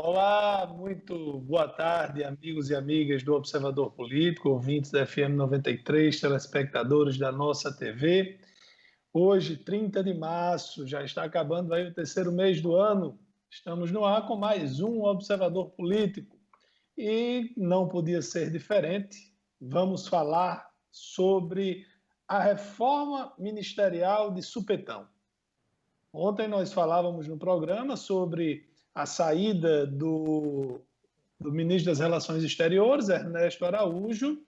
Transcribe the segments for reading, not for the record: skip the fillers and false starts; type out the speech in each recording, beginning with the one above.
Olá, muito boa tarde, amigos e amigas do Observador Político, ouvintes da FM 93, telespectadores da nossa TV. Hoje, 30 de março, já está acabando aí o terceiro mês do ano. Estamos no ar com mais um Observador Político. E não podia ser diferente. Vamos falar sobre a reforma ministerial de supetão. Ontem nós falávamos no programa sobre a saída do ministro das Relações Exteriores, Ernesto Araújo,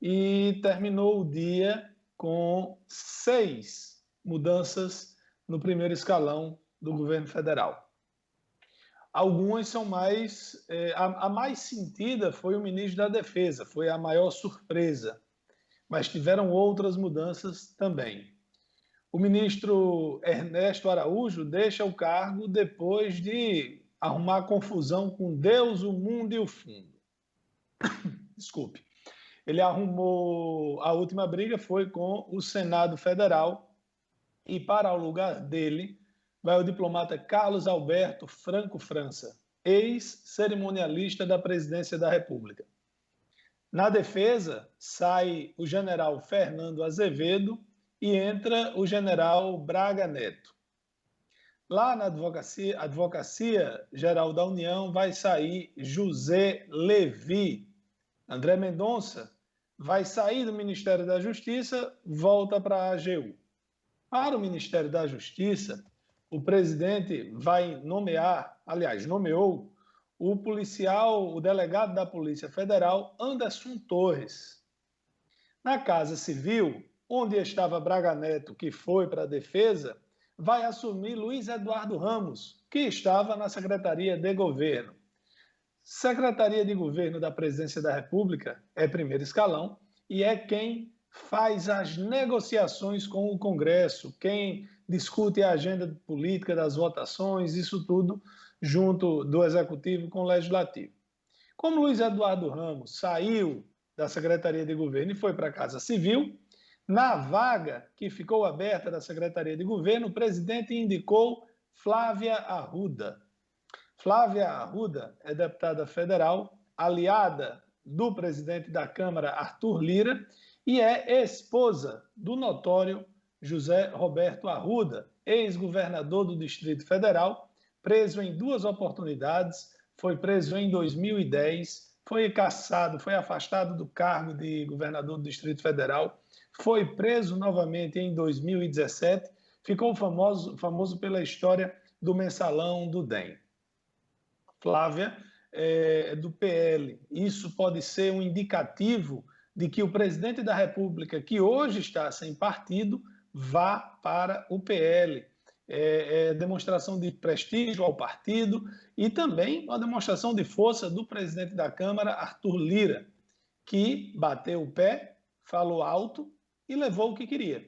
e terminou o dia com 6 mudanças no primeiro escalão do governo federal. Algumas são mais... a mais sentida foi o ministro da Defesa, foi a maior surpresa, mas tiveram outras mudanças também. O ministro Ernesto Araújo deixa o cargo depois de arrumar confusão com Deus, o mundo e o fundo. Desculpe. Ele arrumou... A última briga foi com o Senado Federal e para o lugar dele vai o diplomata Carlos Alberto Franco França, ex-cerimonialista da Presidência da República. Na Defesa, sai o general Fernando Azevedo e entra o general Braga Neto. Lá na Advocacia Geral da União vai sair José Levi. André Mendonça vai sair do Ministério da Justiça, volta para a AGU. Para o Ministério da Justiça, o presidente vai nomear, aliás, nomeou o delegado da Polícia Federal, Anderson Torres. Na Casa Civil, onde estava Braga Neto, que foi para a Defesa, vai assumir Luiz Eduardo Ramos, que estava na Secretaria de Governo. Secretaria de Governo da Presidência da República é primeiro escalão e é quem faz as negociações com o Congresso, quem discute a agenda política das votações, isso tudo junto do Executivo com o Legislativo. Como Luiz Eduardo Ramos saiu da Secretaria de Governo e foi para a Casa Civil, na vaga que ficou aberta da Secretaria de Governo, o presidente indicou Flávia Arruda. Flávia Arruda é deputada federal, aliada do presidente da Câmara, Arthur Lira, e é esposa do notório José Roberto Arruda, ex-governador do Distrito Federal, preso em 2 oportunidades, foi preso em 2010, foi cassado, foi afastado do cargo de governador do Distrito Federal, foi preso novamente em 2017, ficou famoso pela história do mensalão do DEM. Flávia é do PL. Isso pode ser um indicativo de que o presidente da República, que hoje está sem partido, vá para o PL. É demonstração de prestígio ao partido e também uma demonstração de força do presidente da Câmara, Arthur Lira, que bateu o pé, falou alto e levou o que queria.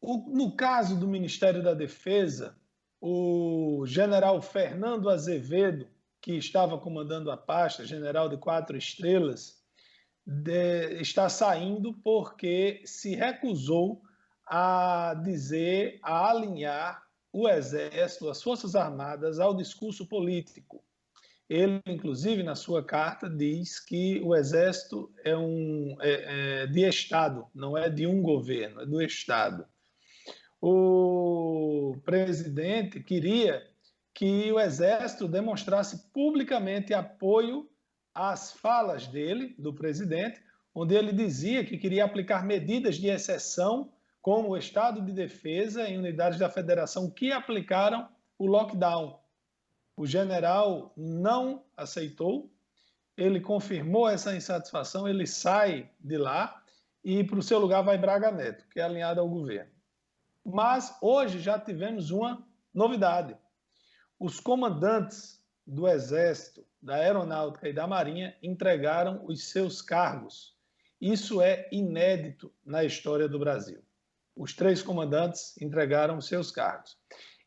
No caso do Ministério da Defesa, o general Fernando Azevedo, que estava comandando a pasta, general de 4 estrelas, está saindo porque se recusou a alinhar o Exército, as Forças Armadas, ao discurso político. Ele, inclusive, na sua carta, diz que o Exército é de Estado, não é de um governo, é do Estado. O presidente queria que o Exército demonstrasse publicamente apoio às falas dele, do presidente, onde ele dizia que queria aplicar medidas de exceção, como o estado de defesa em unidades da federação que aplicaram o lockdown. O general não aceitou, ele confirmou essa insatisfação, ele sai de lá e para o seu lugar vai Braga Neto, que é alinhado ao governo. Mas hoje já tivemos uma novidade. Os comandantes do Exército, da Aeronáutica e da Marinha entregaram os seus cargos. Isso é inédito na história do Brasil. Os 3 comandantes entregaram os seus cargos.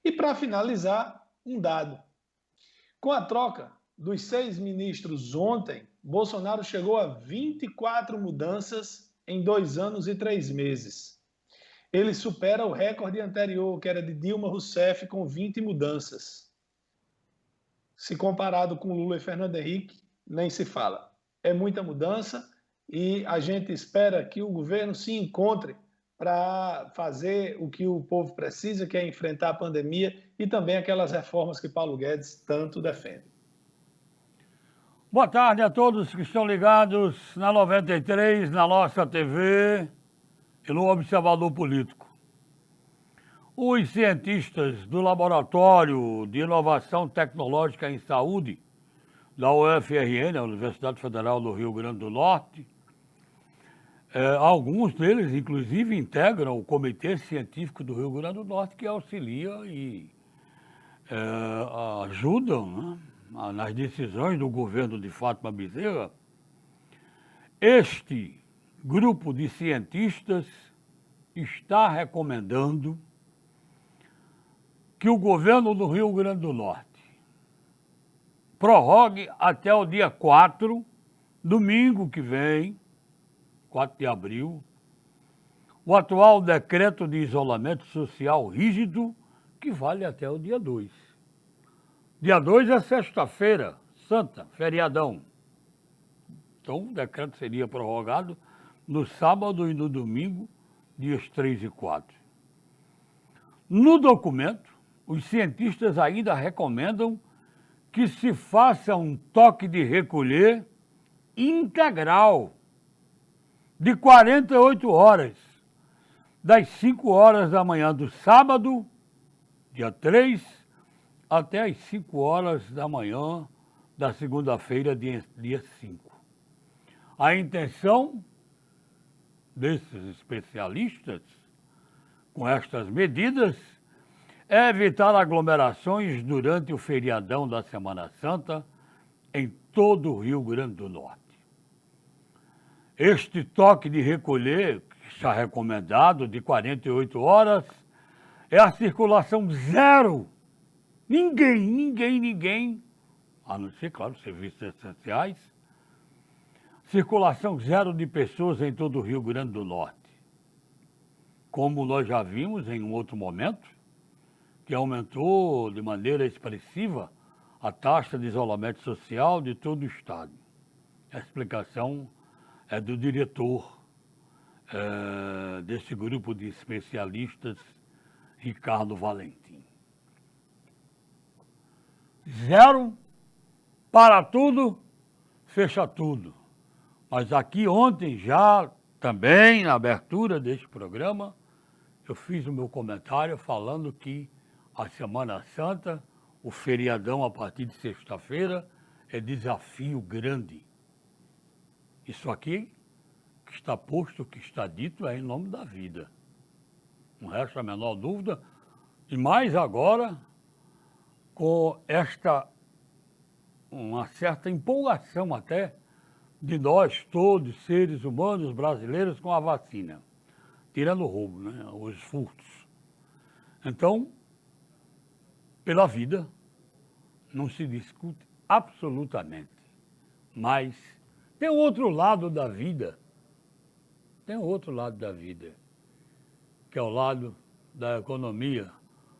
E para finalizar, um dado. Com a troca dos 6 ministros ontem, Bolsonaro chegou a 24 mudanças em 2 anos e 3 meses. Ele supera o recorde anterior, que era de Dilma Rousseff, com 20 mudanças. se comparado com Lula e Fernando Henrique, nem se fala. É muita mudança e a gente espera que o governo se encontre para fazer o que o povo precisa, que é enfrentar a pandemia e também aquelas reformas que Paulo Guedes tanto defende. Boa tarde a todos que estão ligados na 93, na nossa TV e no Observador Político. Os cientistas do Laboratório de Inovação Tecnológica em Saúde da UFRN, a Universidade Federal do Rio Grande do Norte, alguns deles, inclusive, integram o Comitê Científico do Rio Grande do Norte, que auxilia e ajudam, né, nas decisões do governo de Fátima Bezerra. Este grupo de cientistas está recomendando que o governo do Rio Grande do Norte prorrogue até o dia 4, domingo que vem, 4 de abril, o atual decreto de isolamento social rígido, que vale até o dia 2. Dia 2 é sexta-feira, santa, feriadão. Então, o decreto seria prorrogado no sábado e no domingo, dias 3 e 4. No documento, os cientistas ainda recomendam que se faça um toque de recolher integral de 48 horas, das 5 horas da manhã do sábado, dia 3, até as 5 horas da manhã da segunda-feira, dia 5. A intenção desses especialistas com estas medidas é evitar aglomerações durante o feriadão da Semana Santa em todo o Rio Grande do Norte. Este toque de recolher, que está recomendado, de 48 horas, é a circulação zero. Ninguém, a não ser, claro, serviços essenciais, circulação zero de pessoas em todo o Rio Grande do Norte. Como nós já vimos em um outro momento, que aumentou de maneira expressiva a taxa de isolamento social de todo o estado. A explicação é do diretor desse grupo de especialistas, Ricardo Valentim. Zero, para tudo, fecha tudo. Mas aqui ontem já, também na abertura deste programa, eu fiz o meu comentário falando que a Semana Santa, o feriadão a partir de sexta-feira, é desafio grande. Isso aqui que está posto, que está dito, é em nome da vida. Não resta a menor dúvida. E mais agora, com uma certa empolgação até, de nós todos, seres humanos brasileiros, com a vacina. Tirando o roubo, né? Os furtos. Então, pela vida, não se discute absolutamente. Mas tem outro lado da vida. Tem outro lado da vida, que é o lado da economia,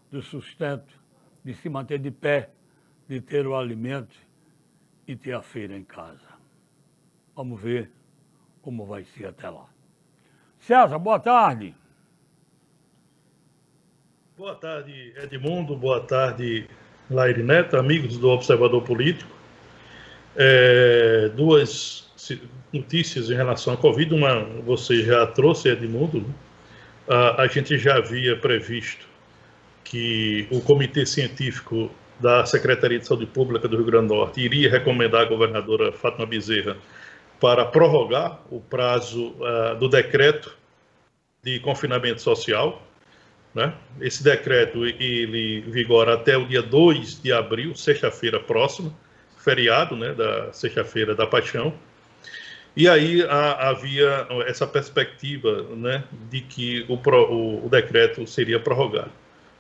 do sustento, de se manter de pé, de ter o alimento e ter a feira em casa. Vamos ver como vai ser até lá. César, boa tarde. Boa tarde, Edmundo. Boa tarde, Laire Neto, amigos do Observador Político. Duas notícias em relação à Covid. Uma você já trouxe, Edmundo. A gente já havia previsto que o Comitê Científico da Secretaria de Saúde Pública do Rio Grande do Norte iria recomendar à governadora Fátima Bezerra para prorrogar o prazo do decreto de confinamento social, né? Esse decreto ele vigora até o dia 2 de abril, sexta-feira próxima, feriado, né, da Sexta-feira da Paixão. E aí havia essa perspectiva, né, de que o decreto seria prorrogado.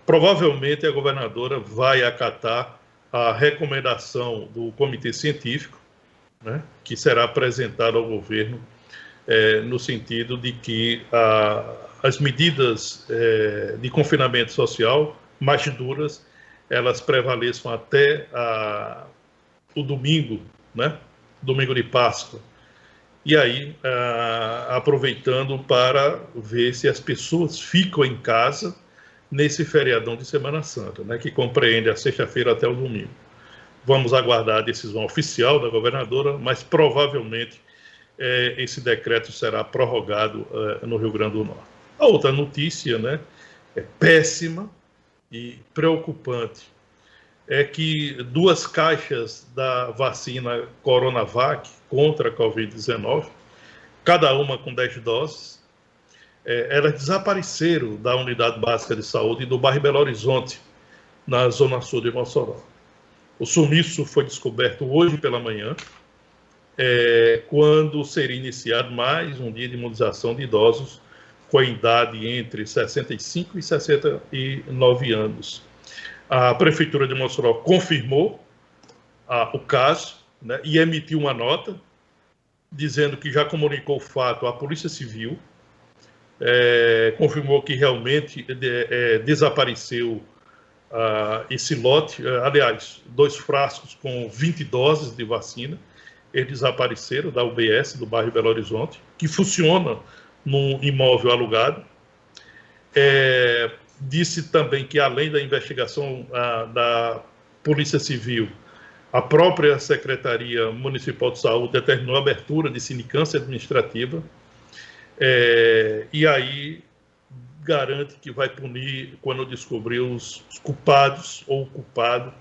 Provavelmente a governadora vai acatar a recomendação do Comitê Científico, né, que será apresentado ao governo no sentido de que as medidas de confinamento social mais duras elas prevaleçam até o domingo, né? Domingo de Páscoa. E aí, aproveitando para ver se as pessoas ficam em casa nesse feriadão de Semana Santa, né, que compreende a sexta-feira até o domingo. Vamos aguardar a decisão oficial da governadora, mas provavelmente esse decreto será prorrogado no Rio Grande do Norte. A outra notícia, né, é péssima e preocupante, é que 2 caixas da vacina Coronavac contra a Covid-19, cada uma com 10 doses, elas desapareceram da Unidade Básica de Saúde do bairro Belo Horizonte, na zona sul de Mossoró. O sumiço foi descoberto hoje pela manhã, quando seria iniciado mais um dia de imunização de idosos com a idade entre 65 e 69 anos. A Prefeitura de Mossoró confirmou o caso, né, e emitiu uma nota dizendo que já comunicou o fato à Polícia Civil, confirmou que realmente desapareceu esse lote, aliás, 2 frascos com 20 doses de vacina, eles desapareceram da UBS, do bairro Belo Horizonte, que funciona num imóvel alugado. Disse também que, além da investigação da Polícia Civil, a própria Secretaria Municipal de Saúde determinou a abertura de sindicância administrativa, e aí garante que vai punir quando descobrir os culpados ou o culpado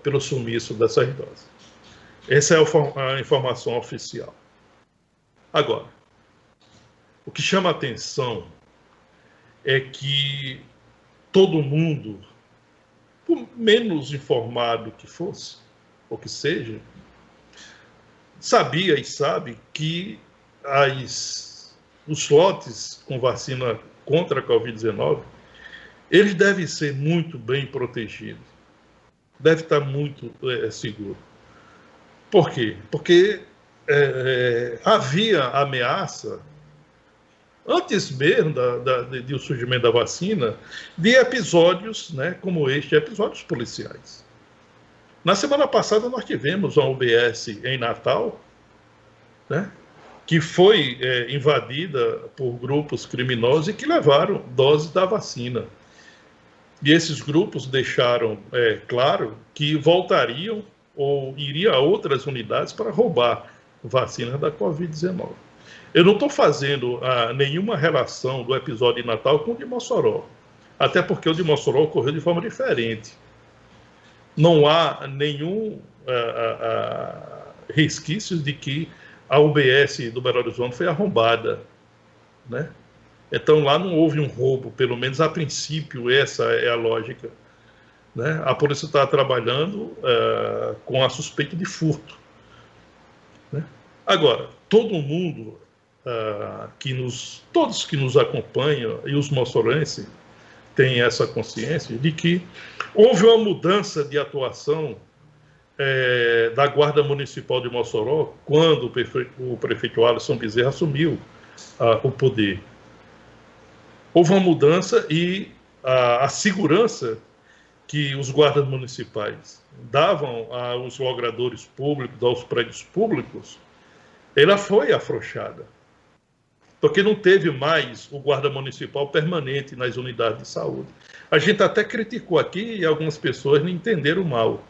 pelo sumiço dessas doses. Essa é a informação oficial. Agora, o que chama a atenção é que todo mundo, por menos informado que fosse, ou que seja, sabia e sabe que os lotes com vacina contra a Covid-19, eles devem ser muito bem protegidos, deve estar muito seguro. Por quê? Porque havia ameaça, antes mesmo do surgimento da vacina, de episódios, né, como este, episódios policiais. Na semana passada nós tivemos uma UBS em Natal, né, que foi invadida por grupos criminosos e que levaram doses da vacina. E esses grupos deixaram claro que voltariam ou iriam a outras unidades para roubar vacinas da Covid-19. Eu não estou fazendo nenhuma relação do episódio de Natal com o de Mossoró, até porque o de Mossoró ocorreu de forma diferente. Não há nenhum resquício de que a UBS do Belo Horizonte foi arrombada, né? Então lá não houve um roubo, pelo menos a princípio essa é a lógica, né? A polícia está trabalhando com a suspeita de furto, né? Agora, todo mundo todos que nos acompanham e os mossorenses têm essa consciência de que houve uma mudança de atuação da Guarda Municipal de Mossoró quando o prefeito Alisson Bezerra assumiu o poder. Houve uma mudança e a segurança que os guardas municipais davam aos logradores públicos, aos prédios públicos, ela foi afrouxada. Porque não teve mais o guarda municipal permanente nas unidades de saúde. A gente até criticou aqui e algumas pessoas não entenderam mal,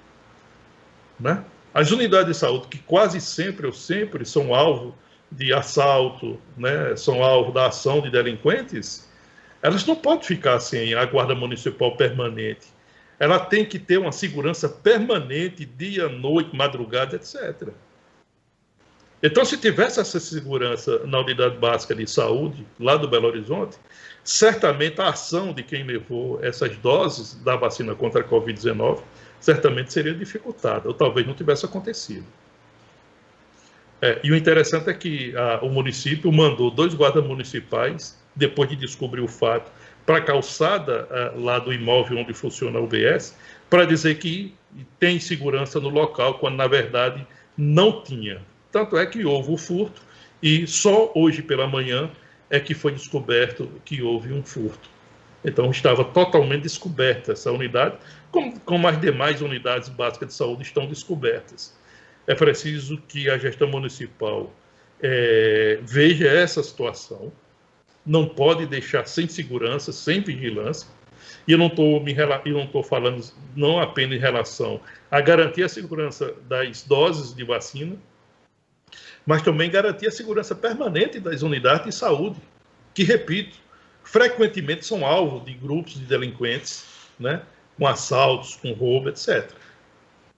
né? As unidades de saúde, que quase sempre ou sempre são alvo de assalto, né, são alvo da ação de delinquentes, elas não podem ficar sem a guarda municipal permanente. Ela tem que ter uma segurança permanente, dia, noite, madrugada, etc. Então, se tivesse essa segurança na unidade básica de saúde, lá do Belo Horizonte, certamente a ação de quem levou essas doses da vacina contra a Covid-19 certamente seria dificultada, ou talvez não tivesse acontecido. E o interessante é que o município mandou 2 guardas municipais, depois de descobrir o fato, para a calçada lá do imóvel onde funciona a UBS, para dizer que tem segurança no local, quando na verdade não tinha. Tanto é que houve o furto e só hoje pela manhã é que foi descoberto que houve um furto. Então estava totalmente descoberta essa unidade, como as demais unidades básicas de saúde estão descobertas. É preciso que a gestão municipal veja essa situação, não pode deixar sem segurança, sem vigilância, e eu não estou falando não apenas em relação a garantir a segurança das doses de vacina, mas também garantir a segurança permanente das unidades de saúde, que, repito, frequentemente são alvo de grupos de delinquentes, né, com assaltos, com roubo, etc.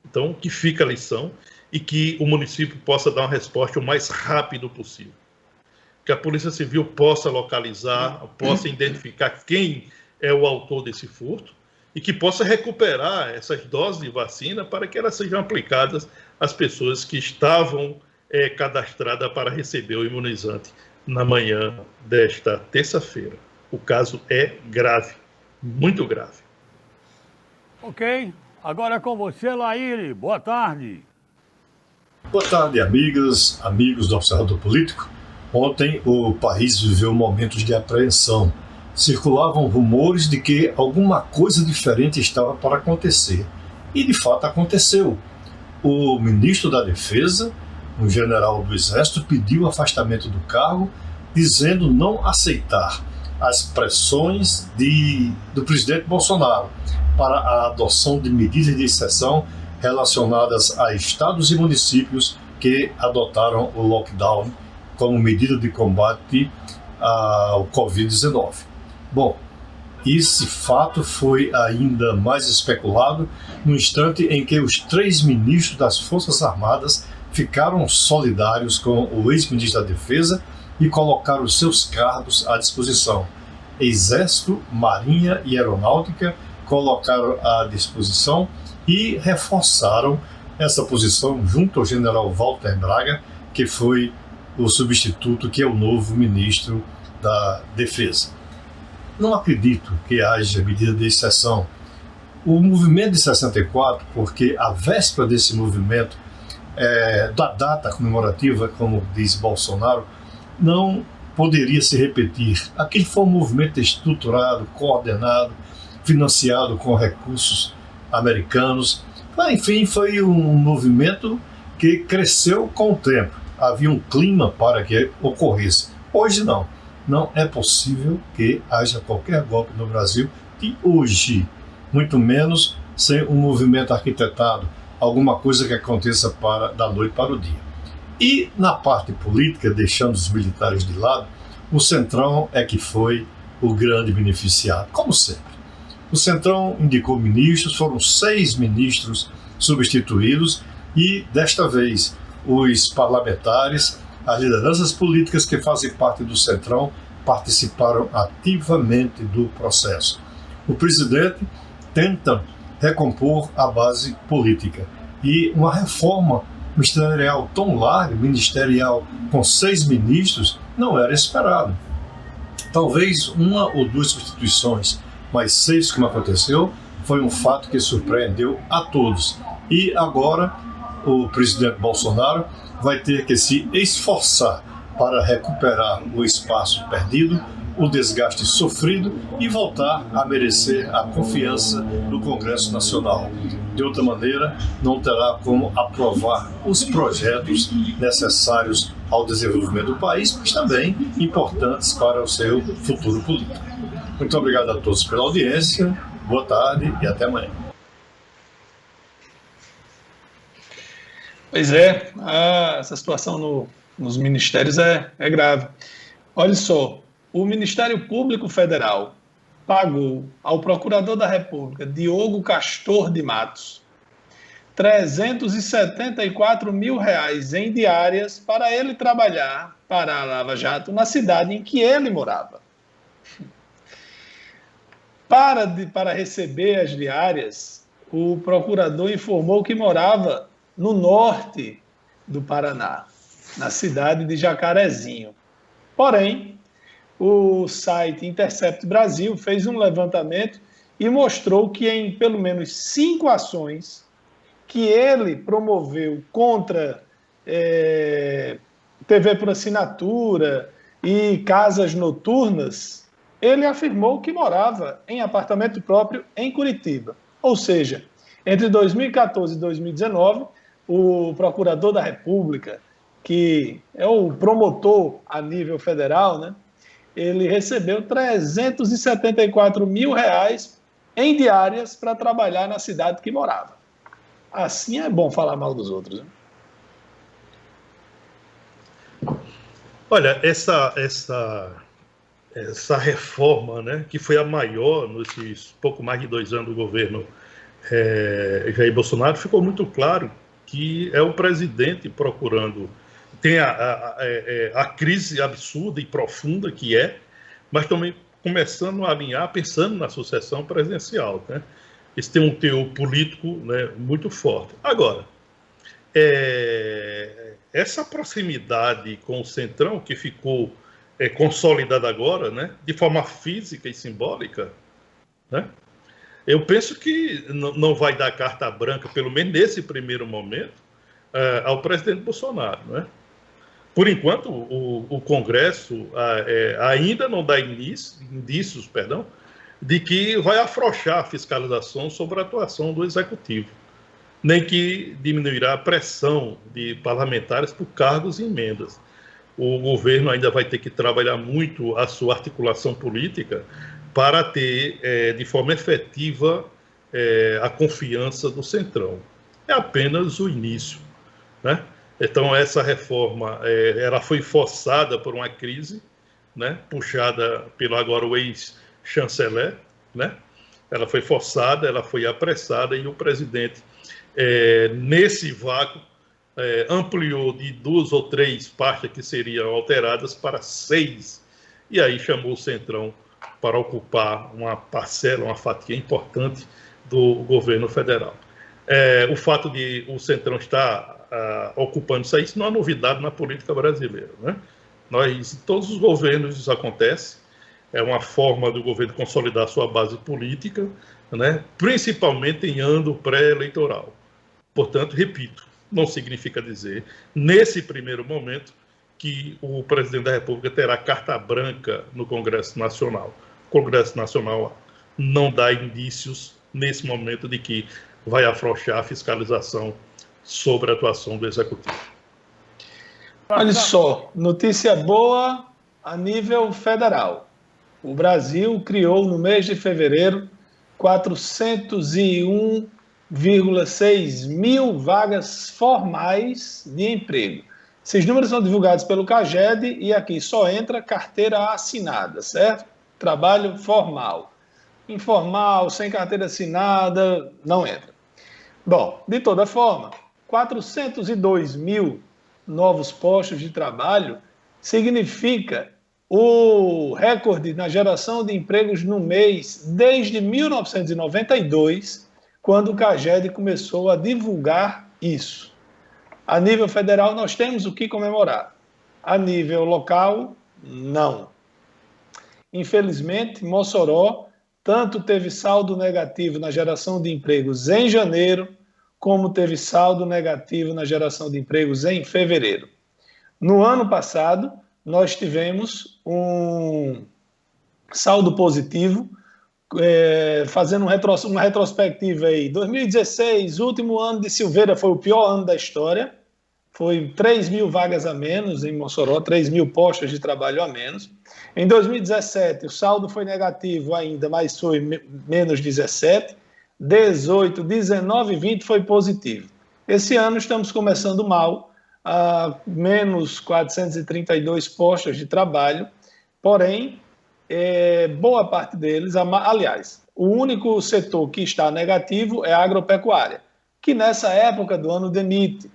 Então, que fica a lição e que o município possa dar uma resposta o mais rápido possível. Que a Polícia Civil possa localizar, possa identificar quem é o autor desse furto e que possa recuperar essas doses de vacina para que elas sejam aplicadas às pessoas que estavam cadastradas para receber o imunizante na manhã desta terça-feira. O caso é grave, muito grave. Ok, agora é com você, Laíre. Boa tarde. Boa tarde, amigas, amigos do Observador Político. Ontem o país viveu momentos de apreensão. Circulavam rumores de que alguma coisa diferente estava para acontecer. E de fato aconteceu. O ministro da Defesa, um general do Exército, pediu o afastamento do cargo, dizendo não aceitar as pressões do presidente Bolsonaro para a adoção de medidas de exceção relacionadas a estados e municípios que adotaram o lockdown como medida de combate ao Covid-19. Bom, esse fato foi ainda mais especulado no instante em que os 3 ministros das Forças Armadas ficaram solidários com o ex-ministro da Defesa e colocaram seus cargos à disposição. Exército, Marinha e Aeronáutica colocaram à disposição e reforçaram essa posição junto ao general Walter Braga, que foi o substituto, que é o novo ministro da Defesa. Não acredito que haja medida de exceção. O movimento de 64, porque a véspera desse movimento, da data comemorativa, como diz Bolsonaro, não poderia se repetir. Aquele foi um movimento estruturado, coordenado, financiado com recursos americanos. Enfim, foi um movimento que cresceu com o tempo. Havia um clima para que ocorresse. Hoje não. Não é possível que haja qualquer golpe no Brasil de hoje, muito menos sem um movimento arquitetado, alguma coisa que aconteça da noite para o dia. E na parte política, deixando os militares de lado, o Centrão é que foi o grande beneficiado, como sempre. O Centrão indicou ministros, foram 6 ministros substituídos e, desta vez, os parlamentares, as lideranças políticas que fazem parte do Centrão participaram ativamente do processo. O presidente tenta recompor a base política e uma reforma ministerial tão larga, ministerial com 6 ministros, não era esperado. Talvez 1 ou 2 substituições, mas 6, como aconteceu, foi um fato que surpreendeu a todos. E agora o presidente Bolsonaro vai ter que se esforçar para recuperar o espaço perdido, o desgaste sofrido e voltar a merecer a confiança do Congresso Nacional. De outra maneira, não terá como aprovar os projetos necessários ao desenvolvimento do país, mas também importantes para o seu futuro político. Muito obrigado a todos pela audiência, boa tarde e até amanhã. Pois é, essa situação nos ministérios é grave. Olha só, o Ministério Público Federal pagou ao Procurador da República, Diogo Castor de Matos, R$374 mil em diárias para ele trabalhar para a Lava Jato na cidade em que ele morava. Para receber as diárias, o procurador informou que morava no norte do Paraná, na cidade de Jacarezinho. Porém, o site Intercept Brasil fez um levantamento e mostrou que em pelo menos 5 ações que ele promoveu contra TV por assinatura e casas noturnas, ele afirmou que morava em apartamento próprio em Curitiba. Ou seja, entre 2014 e 2019, o procurador da República, que é o promotor a nível federal, né, ele recebeu R$374 mil em diárias para trabalhar na cidade que morava. Assim é bom falar mal dos outros, né? Olha, essa reforma, né, que foi a maior nesses pouco mais de 2 anos do governo Jair Bolsonaro, ficou muito claro que é o presidente procurando. Tem a crise absurda e profunda que mas também começando a alinhar, pensando na sucessão presidencial, né? Isso tem um teor político, né, muito forte. Agora, essa proximidade com o Centrão, que ficou consolidada agora, né, de forma física e simbólica, né, eu penso que não vai dar carta branca, pelo menos nesse primeiro momento, ao presidente Bolsonaro, né? Por enquanto, o Congresso ainda não dá indícios, de que vai afrouxar a fiscalização sobre a atuação do Executivo, nem que diminuirá a pressão de parlamentares por cargos e emendas. O governo ainda vai ter que trabalhar muito a sua articulação política para ter, de forma efetiva, a confiança do Centrão. É apenas o início, né? Então, essa reforma ela foi forçada por uma crise, né, puxada pelo agora o ex-chanceler, né? Ela foi forçada, ela foi apressada e o presidente, nesse vácuo, ampliou de 2 ou 3 pastas que seriam alteradas para 6, e aí chamou o Centrão para ocupar uma parcela, uma fatia importante do governo federal. O fato de o Centrão estar ocupando isso não é novidade na política brasileira, né? Em todos os governos isso acontece, é uma forma do governo consolidar sua base política, né? Principalmente em ano pré-eleitoral. Portanto, repito, não significa dizer, nesse primeiro momento, que o presidente da República terá carta branca no Congresso Nacional. O Congresso Nacional não dá indícios, nesse momento, de que vai afrouxar a fiscalização sobre a atuação do Executivo. Olha só, notícia boa a nível federal. O Brasil criou no mês de fevereiro 401,6 mil vagas formais de emprego. Esses números são divulgados pelo CAGED e aqui só entra carteira assinada, certo? Trabalho formal. Informal, sem carteira assinada, não entra. Bom, de toda forma, 402 mil novos postos de trabalho significa o recorde na geração de empregos no mês desde 1992, quando o CAGED começou a divulgar isso. A nível federal, nós temos o que comemorar. A nível local, não. Infelizmente, Mossoró tanto teve saldo negativo na geração de empregos em janeiro, como teve saldo negativo na geração de empregos em fevereiro. No ano passado, nós tivemos um saldo positivo, fazendo uma retrospectiva aí. 2016, último ano de Silveira, foi o pior ano da história, foi 3 mil vagas a menos em Mossoró, 3 mil postos de trabalho a menos. Em 2017, o saldo foi negativo ainda, mas foi menos 17, 18, 19 e 20 foi positivo. Esse ano estamos começando mal, a menos 432 postos de trabalho, porém, boa parte deles, aliás, o único setor que está negativo é a agropecuária, que nessa época do ano demite.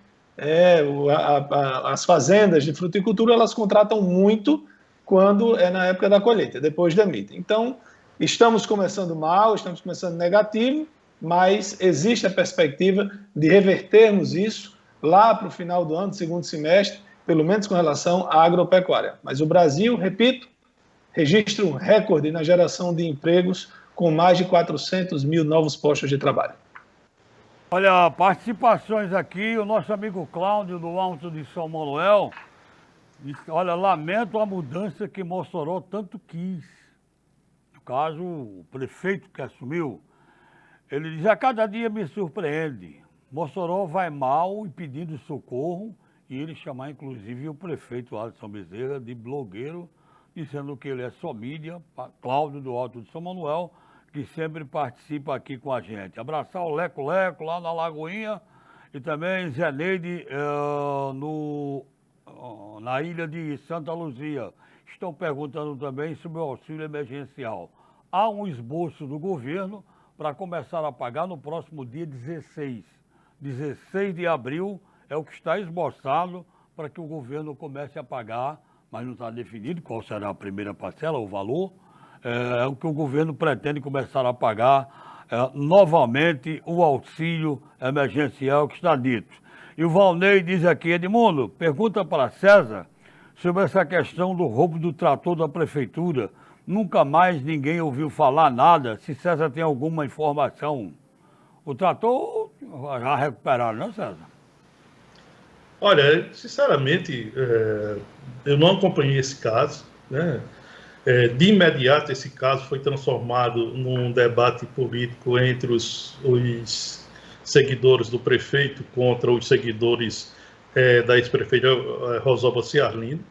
As fazendas de fruticultura, elas contratam muito quando é na época da colheita, depois demite. Então, estamos começando mal, estamos começando negativo, mas existe a perspectiva de revertermos isso lá para o final do ano, segundo semestre, pelo menos com relação à agropecuária. Mas o Brasil, repito, registra um recorde na geração de empregos com mais de 400 mil novos postos de trabalho. Olha, participações aqui, o nosso amigo Cláudio, do Alto de São Manuel, diz, olha, lamento a mudança que Mossoró tanto quis. caso, o prefeito que assumiu, ele diz: a cada dia me surpreende. Mossoró vai mal e pedindo socorro, e ele chamar inclusive o prefeito Alisson Bezerra de blogueiro, dizendo que ele é só mídia, Cláudio do Alto de São Manuel, que sempre participa aqui com a gente. Abraçar o Leco Leco lá na Lagoinha e também Zé Neide na ilha de Santa Luzia. Estão perguntando também sobre o auxílio emergencial. Há um esboço do governo para começar a pagar no próximo dia 16. 16 de abril é o que está esboçado para que o governo comece a pagar, mas não está definido qual será a primeira parcela, o valor. É o que o governo pretende começar a pagar novamente o auxílio emergencial que está dito. E o Valnei diz aqui: Edmundo, pergunta para César sobre essa questão do roubo do trator da prefeitura. Nunca mais ninguém ouviu falar nada. Se César tem alguma informação. O trator já recuperaram, não, César? Olha, sinceramente, eu não acompanhei esse caso, né? De imediato, esse caso foi transformado num debate político entre os seguidores do prefeito contra os seguidores da ex-prefeita Rosalba Ciarline.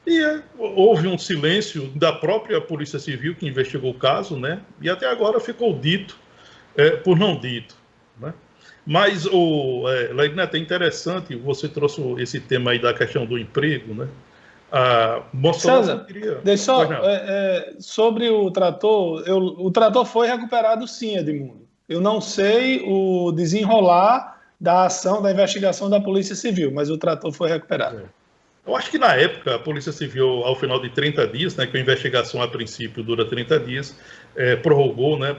E houve um silêncio da própria Polícia Civil que investigou o caso, né? E até agora ficou dito por não dito, né? Mas, Legneta, é interessante, você trouxe esse tema aí da questão do emprego, né? César, deixa só, sobre o trator, o trator foi recuperado sim, Edmundo. Eu não sei o desenrolar da ação, da investigação da Polícia Civil, mas o trator foi recuperado. Eu acho que na época a Polícia Civil, ao final de 30 dias, né, que a investigação a princípio dura 30 dias, prorrogou, né,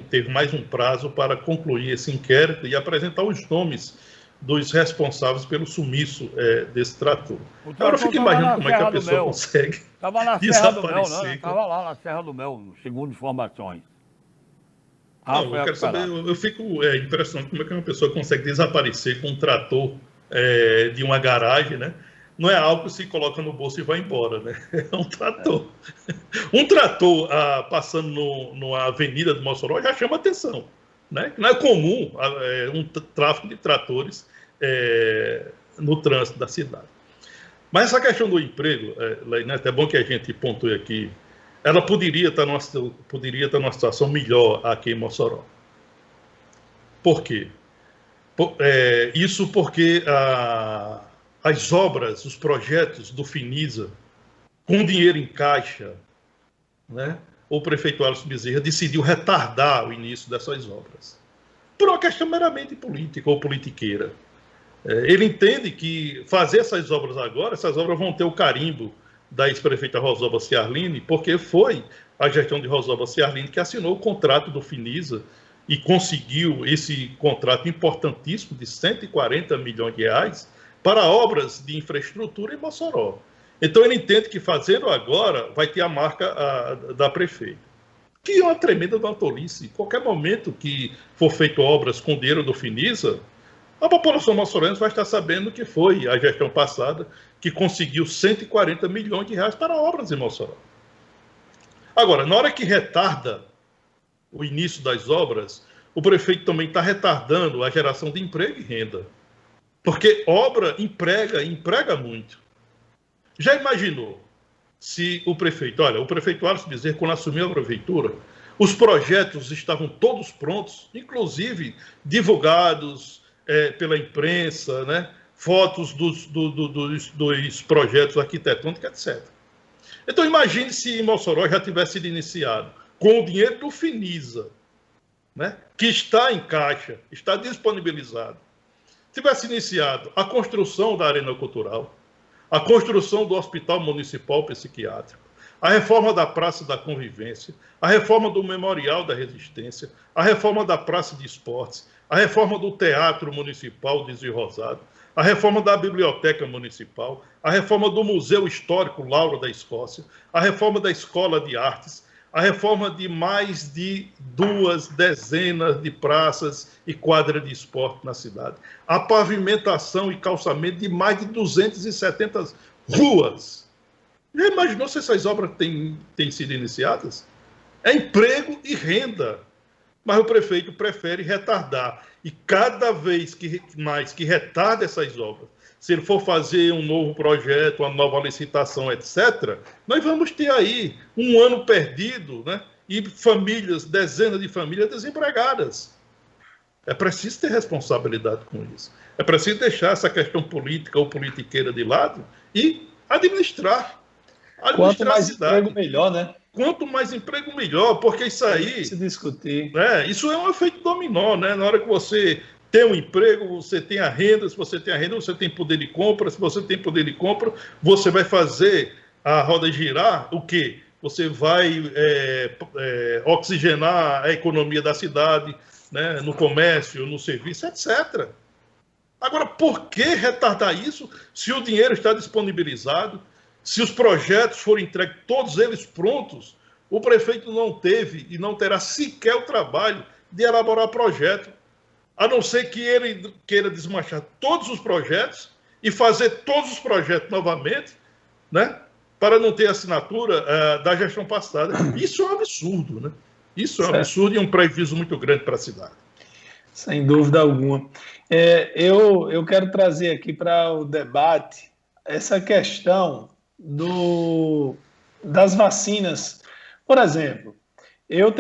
teve mais um prazo para concluir esse inquérito e apresentar os nomes dos responsáveis pelo sumiço desse trator. Agora eu fico imaginando como é que a pessoa consegue Estava na Serra do Mel, né? Estava lá na Serra do Mel, segundo informações. Não, eu quero saber, eu fico impressionado como é que uma pessoa consegue desaparecer com um trator de uma garagem, né? Não é algo que se coloca no bolso e vai embora, né? É um trator. Um trator passando numa avenida de Mossoró já chama atenção, né? Não é comum um tráfego de tratores no trânsito da cidade. Mas essa questão do emprego, é bom que a gente pontue aqui, ela poderia estar numa situação melhor aqui em Mossoró. Por quê? Isso porque as obras, os projetos do Finisa, com dinheiro em caixa, né, o prefeito Alisson Bezerra decidiu retardar o início dessas obras. Por uma questão meramente política ou politiqueira. Ele entende que fazer essas obras agora, essas obras vão ter o carimbo da ex-prefeita Rosalba Ciarline, porque foi a gestão de Rosalba Ciarline que assinou o contrato do Finisa e conseguiu esse contrato importantíssimo de 140 milhões de reais para obras de infraestrutura em Mossoró. Então ele entende que fazendo agora vai ter a marca da prefeita. Que é uma tremenda tolice. Em qualquer momento que for feito obras com dinheiro do Finisa, a população moçoroense vai estar sabendo que foi a gestão passada que conseguiu 140 milhões de reais para obras em Mossoró. Agora, na hora que retarda o início das obras, o prefeito também está retardando a geração de emprego e renda. Porque obra emprega muito. Já imaginou se o prefeito Alisson Bezerra, quando assumiu a prefeitura, os projetos estavam todos prontos, inclusive divulgados pela imprensa, né? Fotos dos projetos arquitetônicos, etc. Então imagine se em Mossoró já tivesse sido iniciado com o dinheiro do Finisa, né? Que está em caixa, está disponibilizado. Tivesse iniciado a construção da Arena Cultural, a construção do Hospital Municipal Psiquiátrico, a reforma da Praça da Convivência, a reforma do Memorial da Resistência, a reforma da Praça de Esportes, a reforma do Teatro Municipal de Zio Rosado, a reforma da Biblioteca Municipal, a reforma do Museu Histórico Lauro da Escócia, a reforma da Escola de Artes, a reforma de mais de 2 dezenas de praças e quadras de esporte na cidade, a pavimentação e calçamento de mais de 270 ruas. Já imaginou se essas obras têm sido iniciadas? É emprego e renda. Mas o prefeito prefere retardar. E cada vez mais que retarda essas obras, se ele for fazer um novo projeto, uma nova licitação, etc., nós vamos ter aí um ano perdido, né? E famílias, dezenas de famílias desempregadas. É preciso ter responsabilidade com isso. É preciso deixar essa questão política ou politiqueira de lado e administrar. Quanto Administrar a mais emprego, cidade. melhor, né? Quanto mais emprego, melhor, porque isso aí... Se discutir. Isso é um efeito dominó, né? Na hora que você tem um emprego, você tem a renda, se você tem a renda, você tem poder de compra, se você tem poder de compra, você vai fazer a roda girar, o quê? Você vai oxigenar a economia da cidade, né? No comércio, no serviço, etc. Agora, por que retardar isso se o dinheiro está disponibilizado, se os projetos forem entregues, todos eles prontos? O prefeito não teve e não terá sequer o trabalho de elaborar projeto, a não ser que ele queira desmanchar todos os projetos e fazer todos os projetos novamente, né, para não ter assinatura da gestão passada. Isso é um absurdo, né? Isso é um absurdo e um prejuízo muito grande para a cidade. Sem dúvida alguma. Eu quero trazer aqui para o debate essa questão das vacinas. Por exemplo, eu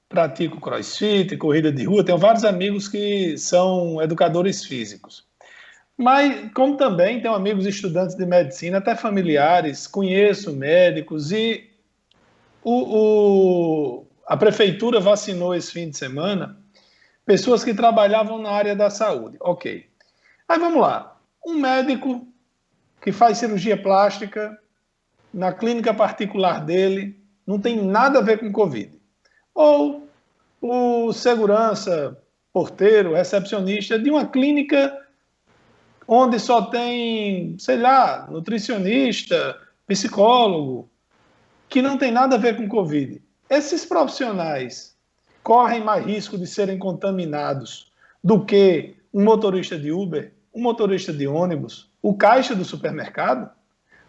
pratico crossfit, corrida de rua, tenho vários amigos que são educadores físicos. Mas, como também tenho amigos estudantes de medicina, até familiares, conheço médicos e a prefeitura vacinou esse fim de semana pessoas que trabalhavam na área da saúde. Ok. Aí vamos lá. Um médico que faz cirurgia plástica na clínica particular dele, não tem nada a ver com Covid. Ou o segurança, porteiro, recepcionista de uma clínica onde só tem, sei lá, nutricionista, psicólogo, que não tem nada a ver com Covid. Esses profissionais correm mais risco de serem contaminados do que um motorista de Uber, um motorista de ônibus, o caixa do supermercado?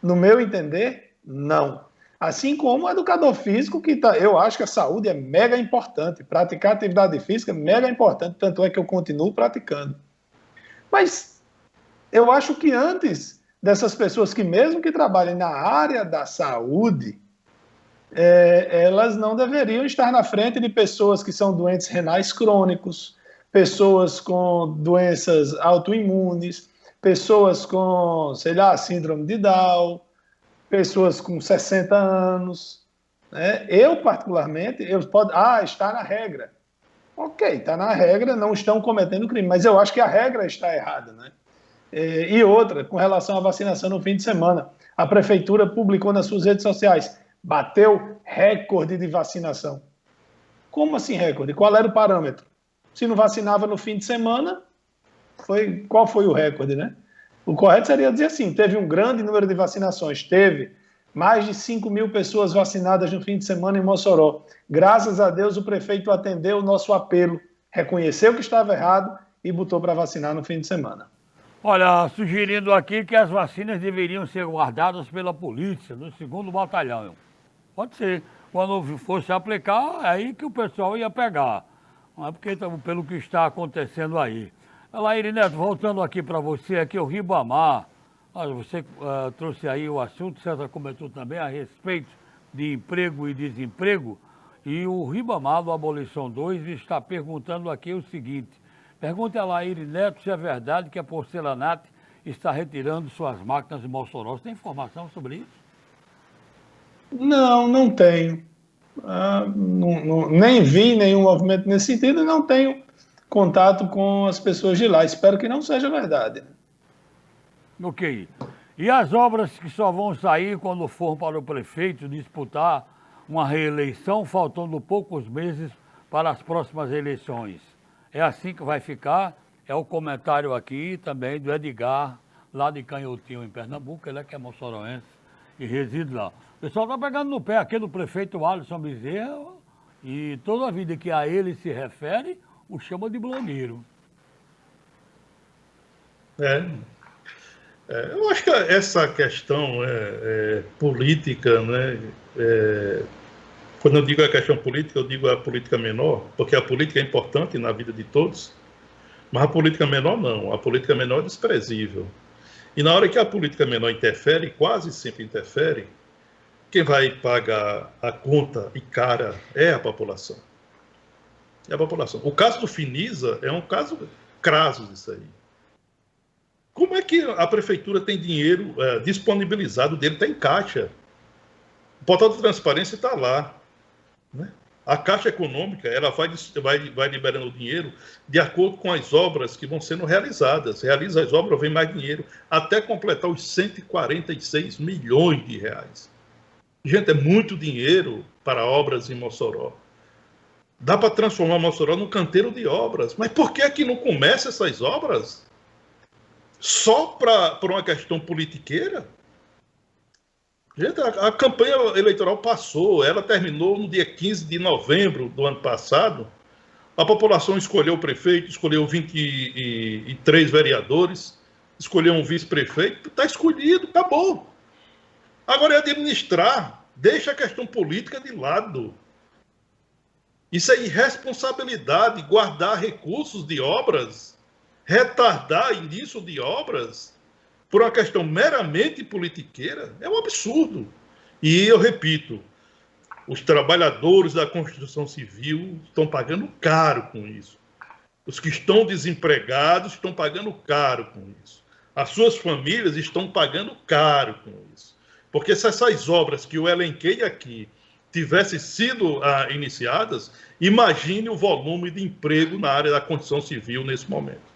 No meu entender, não. Assim como o educador físico, eu acho que a saúde é mega importante. Praticar atividade física é mega importante, tanto é que eu continuo praticando. Mas eu acho que antes dessas pessoas que mesmo que trabalhem na área da saúde, elas não deveriam estar na frente de pessoas que são doentes renais crônicos, pessoas com doenças autoimunes, pessoas com, sei lá, síndrome de Down, pessoas com 60 anos. Né? Eu, particularmente, está na regra. Ok, está na regra, não estão cometendo crime, mas eu acho que a regra está errada. Né? E outra, com relação à vacinação no fim de semana, a prefeitura publicou nas suas redes sociais, bateu recorde de vacinação. Como assim recorde? Qual era o parâmetro? Se não vacinava no fim de semana, qual foi o recorde, né? O correto seria dizer assim, teve um grande número de vacinações, teve mais de 5.000 pessoas vacinadas no fim de semana em Mossoró. Graças a Deus o prefeito atendeu o nosso apelo, reconheceu que estava errado e botou para vacinar no fim de semana. Olha, sugerindo aqui que as vacinas deveriam ser guardadas pela polícia, no 2º Batalhão. Pode ser. Quando fosse aplicar, é aí que o pessoal ia pegar. Não é porque, pelo que está acontecendo aí. Laíri Neto, voltando aqui para você, aqui o Ribamar, você trouxe aí o assunto, César comentou também a respeito de emprego e desemprego, e o Ribamar do Abolição 2 está perguntando aqui o seguinte, pergunta a Laíri Neto se é verdade que a Porcelanato está retirando suas máquinas de Mossoró. Você tem informação sobre isso? Não tenho. Nem vi nenhum movimento nesse sentido e não tenho contato com as pessoas de lá. Espero que não seja verdade. Ok. E as obras que só vão sair quando for para o prefeito disputar uma reeleição, faltando poucos meses para as próximas eleições? É assim que vai ficar? É o comentário aqui também do Edgar, lá de Canhotinho, em Pernambuco, ele é que é moçoroense e reside lá. O pessoal está pegando no pé aqui do prefeito Alisson Bezerra e toda a vida que a ele se refere, o chama de blogueiro. Eu acho que essa questão política, né, Quando eu digo a questão política, eu digo a política menor, porque a política é importante na vida de todos, mas a política menor não. A política menor é desprezível. E na hora que a política menor interfere, quase sempre interfere, quem vai pagar a conta e cara é a população. É a população. O caso do Finisa é um caso crasso disso aí. Como é que a prefeitura tem dinheiro disponibilizado dele, está em caixa? O portal de transparência está lá. Né? A Caixa Econômica ela vai liberando dinheiro de acordo com as obras que vão sendo realizadas. Realiza as obras, vem mais dinheiro, até completar os 146 milhões de reais. Gente, é muito dinheiro para obras em Mossoró. Dá para transformar Mossoró num canteiro de obras. Mas por que é que não começa essas obras? Só por uma questão politiqueira? Gente, a campanha eleitoral passou, ela terminou no dia 15 de novembro do ano passado. A população escolheu o prefeito, escolheu 23 vereadores, escolheu um vice-prefeito, está escolhido, acabou. Agora é administrar, deixa a questão política de lado. Isso é irresponsabilidade, guardar recursos de obras, retardar início de obras por uma questão meramente politiqueira, é um absurdo. E eu repito, os trabalhadores da construção civil estão pagando caro com isso. Os que estão desempregados estão pagando caro com isso. As suas famílias estão pagando caro com isso. Porque se essas obras que eu elenquei aqui tivessem sido iniciadas, imagine o volume de emprego na área da construção civil nesse momento.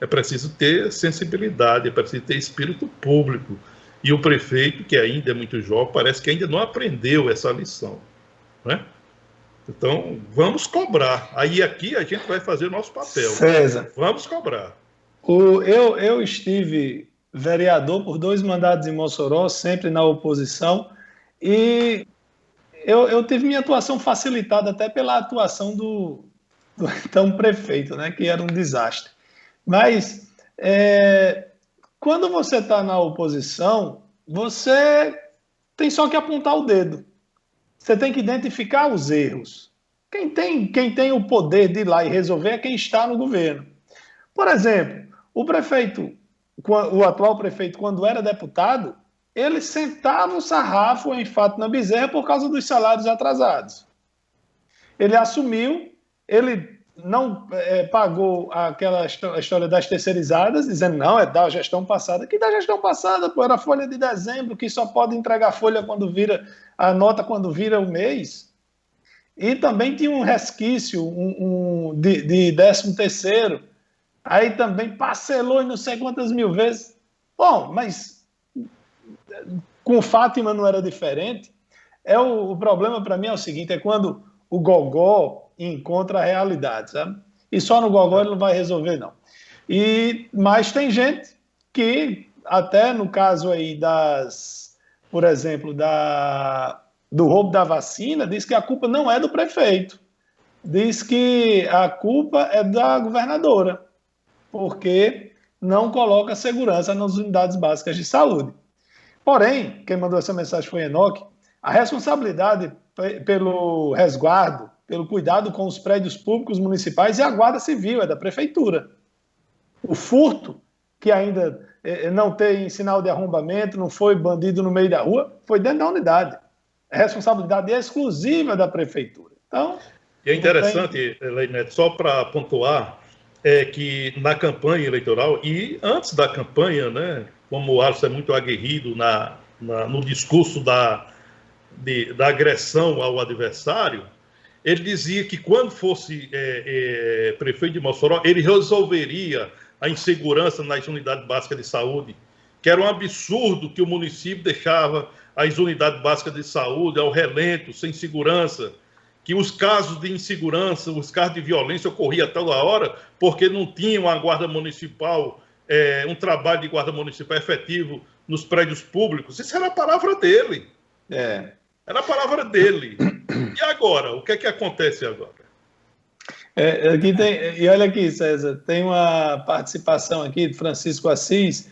É preciso ter sensibilidade, é preciso ter espírito público. E o prefeito, que ainda é muito jovem, parece que ainda não aprendeu essa lição. Né? Então, vamos cobrar. Aí aqui a gente vai fazer o nosso papel. César, vamos cobrar. Eu estive vereador por 2 mandatos em Mossoró, sempre na oposição, e eu tive minha atuação facilitada até pela atuação do então prefeito, né, que era um desastre. Mas quando você está na oposição, você tem só que apontar o dedo. Você tem que identificar os erros. Quem tem o poder de ir lá e resolver é quem está no governo. Por exemplo, o atual prefeito, quando era deputado, ele sentava o sarrafo em Fátima Bezerra por causa dos salários atrasados. Ele assumiu, ele não pagou aquela história das terceirizadas, dizendo, não, é da gestão passada. Que da gestão passada, pô, era folha de dezembro, que só pode entregar folha quando vira a nota, quando vira o mês. E também tinha um resquício de 13º. Aí também parcelou em não sei quantas mil vezes. Bom, mas com Fátima não era diferente. O problema para mim é o seguinte, é quando o gogó encontra a realidade, sabe? E só no gogó ele não vai resolver, não. Mas tem gente que, até no caso aí por exemplo, do roubo da vacina, diz que a culpa não é do prefeito. Diz que a culpa é da governadora, porque não coloca segurança nas unidades básicas de saúde. Porém, quem mandou essa mensagem foi Enoque, a responsabilidade pelo resguardo, pelo cuidado com os prédios públicos municipais é a Guarda Civil, é da Prefeitura. O furto, que ainda não tem sinal de arrombamento, não foi bandido no meio da rua, foi dentro da unidade. A responsabilidade é exclusiva da Prefeitura. Então, e é interessante, Leineto, só para pontuar, que na campanha eleitoral, e antes da campanha, né, como o Alisson é muito aguerrido no discurso da agressão ao adversário, ele dizia que quando fosse prefeito de Mossoró, ele resolveria a insegurança nas unidades básicas de saúde, que era um absurdo que o município deixava as unidades básicas de saúde ao relento, sem segurança, que os casos de insegurança, os casos de violência ocorriam a toda hora, porque não tinham a guarda municipal, um trabalho de guarda municipal efetivo nos prédios públicos. Isso era a palavra dele. Era a palavra dele. E agora? O que é que acontece agora? E olha aqui, César, tem uma participação aqui de Francisco Assis,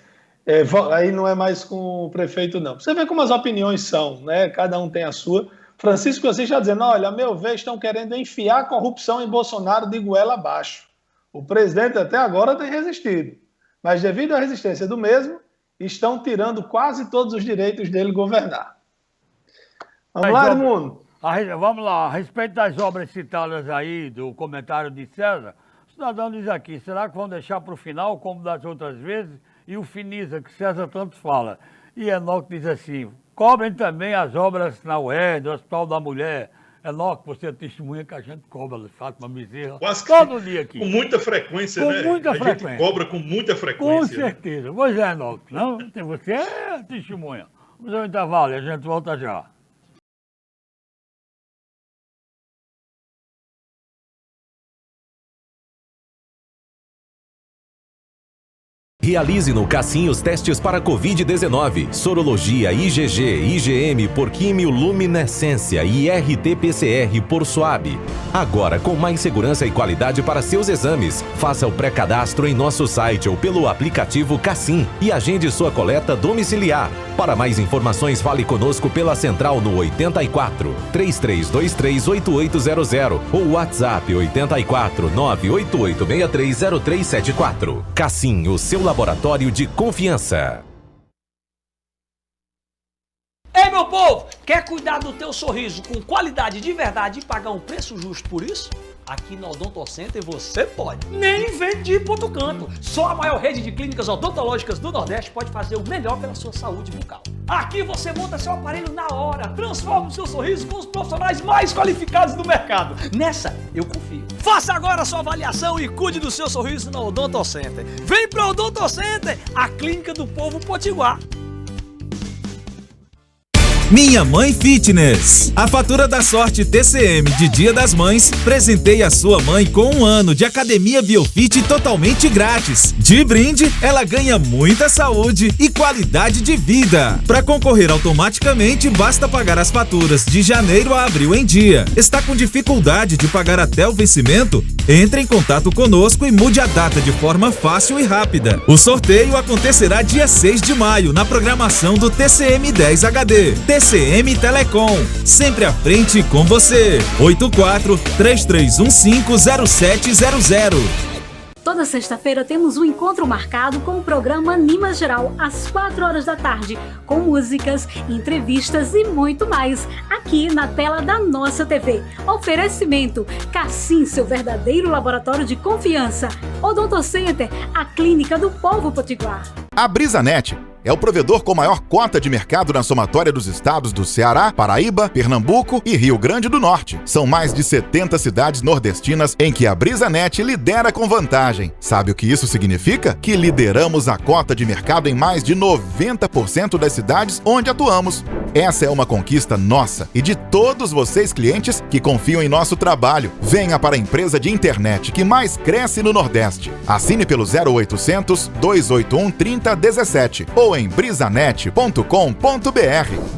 aí não é mais com o prefeito, não. Você vê como as opiniões são, né? Cada um tem a sua. Francisco Assis está dizendo, olha, a meu ver, estão querendo enfiar a corrupção em Bolsonaro de goela abaixo. O presidente até agora tem resistido, mas devido à resistência do mesmo, estão tirando quase todos os direitos dele governar. Vamos lá, Edmundo? Vamos lá, a respeito das obras citadas aí, do comentário de César, o cidadão diz aqui, será que vão deixar para o final, como das outras vezes? E o Finisa, que César tanto fala. E Enoque diz assim, cobrem também as obras na UERJ, no Hospital da Mulher. Enoque, você é testemunha que a gente cobra, Fátima Bezerra, todo dia aqui. Com muita frequência, né? Muita frequência. A gente cobra com muita frequência. Com certeza. Né? Pois é, Enoque, não? Você é testemunha. Vamos ao intervalo e a gente volta já. Realize no Cassim os testes para Covid-19, sorologia IgG, IgM por quimioluminescência e RT-PCR por SWAB. Agora com mais segurança e qualidade para seus exames. Faça o pré-cadastro em nosso site ou pelo aplicativo Cassim e agende sua coleta domiciliar. Para mais informações, fale conosco pela central no 84 3323 8800 ou WhatsApp 84 988630374. Cassim, o seu laboratório de confiança. Ei, meu povo, quer cuidar do teu sorriso com qualidade de verdade e pagar um preço justo por isso? Aqui no Odonto Center você pode. Nem vem de ir pro outro canto. Só a maior rede de clínicas odontológicas do Nordeste pode fazer o melhor pela sua saúde bucal. Aqui você monta seu aparelho na hora, transforma o seu sorriso com os profissionais mais qualificados do mercado. Nessa, eu confio. Faça agora a sua avaliação e cuide do seu sorriso no Odonto Center. Vem pro Odonto Center, a clínica do povo potiguar. Minha Mãe Fitness. A fatura da sorte TCM de Dia das Mães presenteia a sua mãe com 1 ano de academia Biofit totalmente grátis. De brinde, ela ganha muita saúde e qualidade de vida. Para concorrer automaticamente, basta pagar as faturas de janeiro a abril em dia. Está com dificuldade de pagar até o vencimento? Entre em contato conosco e mude a data de forma fácil e rápida. O sorteio acontecerá dia 6 de maio na programação do TCM 10 HD. TCM Telecom, sempre à frente com você. 84-3315-0700. Toda sexta-feira temos um encontro marcado com o programa Anima Geral, às 4 horas da tarde, com músicas, entrevistas e muito mais, aqui na tela da nossa TV. Oferecimento, Cassim, seu verdadeiro laboratório de confiança. Odonto Center, a clínica do povo potiguar. A BrisaNet é o provedor com maior cota de mercado na somatória dos estados do Ceará, Paraíba, Pernambuco e Rio Grande do Norte. São mais de 70 cidades nordestinas em que a BrisaNet lidera com vantagem. Sabe o que isso significa? Que lideramos a cota de mercado em mais de 90% das cidades onde atuamos. Essa é uma conquista nossa e de todos vocês clientes que confiam em nosso trabalho. Venha para a empresa de internet que mais cresce no Nordeste. Assine pelo 0800 281 3017 ou em brisanet.com.br.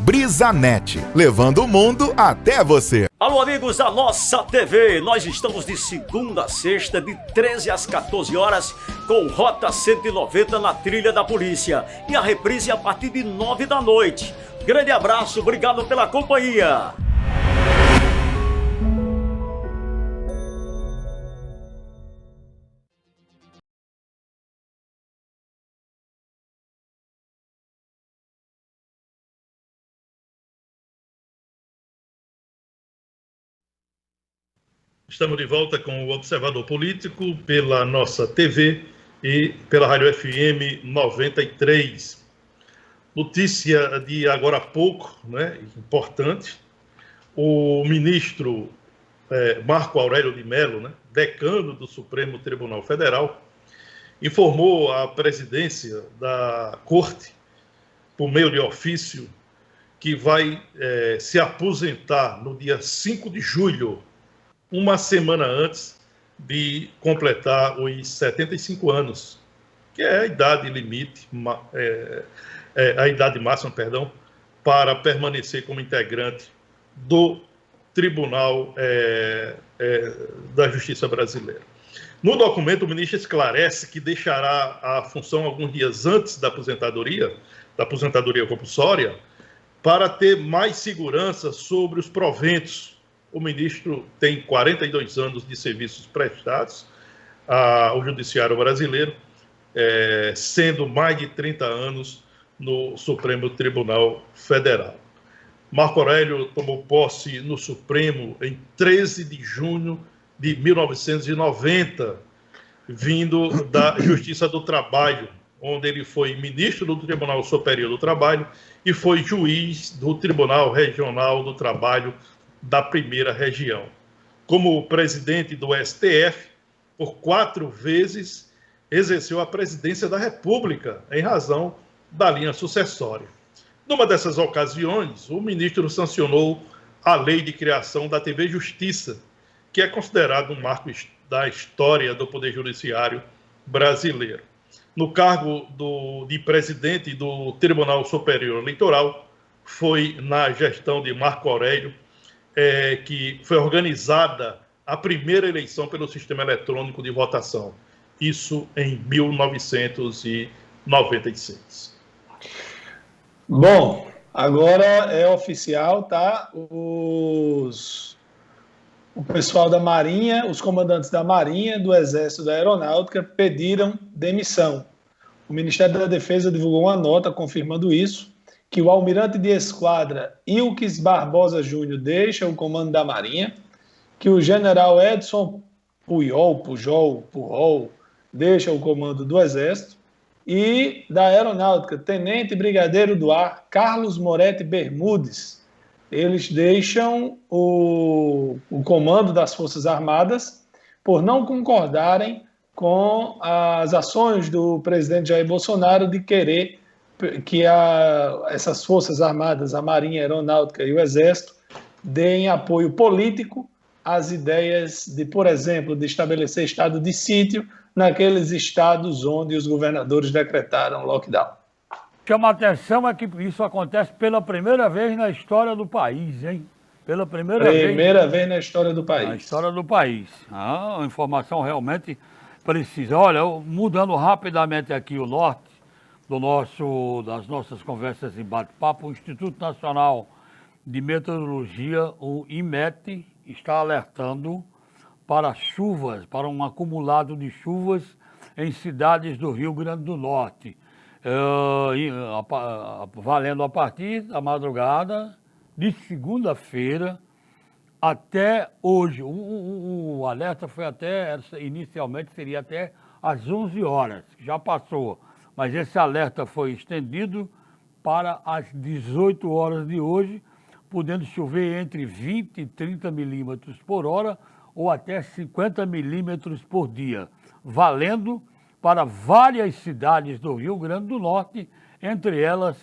BrisaNet, levando o mundo até você. Alô, amigos da nossa TV, nós estamos de segunda a sexta, de 13 às 14 horas, com Rota 190 na trilha da polícia. E a reprise a partir de 9 da noite. Grande abraço, obrigado pela companhia. Estamos de volta com o Observador Político pela nossa TV e pela Rádio FM 93. Notícia de agora há pouco, né, importante, o ministro Marco Aurélio de Mello, né, decano do Supremo Tribunal Federal, informou à presidência da Corte, por meio de ofício, que vai se aposentar no dia 5 de julho, uma semana antes de completar os 75 anos, que é a idade limite, a idade máxima, para permanecer como integrante do Tribunal da Justiça Brasileira. No documento, o ministro esclarece que deixará a função alguns dias antes da aposentadoria compulsória, para ter mais segurança sobre os proventos. O ministro tem 42 anos de serviços prestados ao Judiciário brasileiro, sendo mais de 30 anos no Supremo Tribunal Federal. Marco Aurélio tomou posse no Supremo em 13 de junho de 1990, vindo da Justiça do Trabalho, onde ele foi ministro do Tribunal Superior do Trabalho e foi juiz do Tribunal Regional do Trabalho da Primeira Região. Como presidente do STF, por 4 vezes exerceu a presidência da República, em razão da linha sucessória. Numa dessas ocasiões, o ministro sancionou a lei de criação da TV Justiça, que é considerado um marco da história do Poder Judiciário brasileiro. No cargo de presidente do Tribunal Superior Eleitoral, foi na gestão de Marco Aurélio que foi organizada a primeira eleição pelo sistema eletrônico de votação. Isso em 1996. Bom, agora é oficial, tá? O pessoal da Marinha, os comandantes da Marinha, do Exército e da Aeronáutica pediram demissão. O Ministério da Defesa divulgou uma nota confirmando isso, que o almirante de esquadra Ilques Barbosa Júnior deixa o comando da Marinha, que o general Edson Pujol deixa o comando do Exército, e da Aeronáutica, Tenente Brigadeiro do Ar Carlos Moretti Bermudes. Eles deixam o comando das Forças Armadas por não concordarem com as ações do presidente Jair Bolsonaro de querer que essas Forças Armadas, a Marinha, a Aeronáutica e o Exército, deem apoio político às ideias de, por exemplo, de estabelecer estado de sítio naqueles estados onde os governadores decretaram lockdown. Chama a atenção é que isso acontece pela primeira vez na história do país, hein? Pela primeira vez na história do país. Na história do país. Uma informação realmente precisa. Olha, mudando rapidamente aqui o norte das nossas conversas e bate-papo, o Instituto Nacional de Meteorologia, o IMET, está alertando para chuvas, para um acumulado de chuvas em cidades do Rio Grande do Norte, valendo a partir da madrugada de segunda-feira até hoje. O alerta foi inicialmente seria até às 11 horas, já passou, mas esse alerta foi estendido para as 18 horas de hoje, podendo chover entre 20 e 30 milímetros por hora, ou até 50 milímetros por dia, valendo para várias cidades do Rio Grande do Norte, entre elas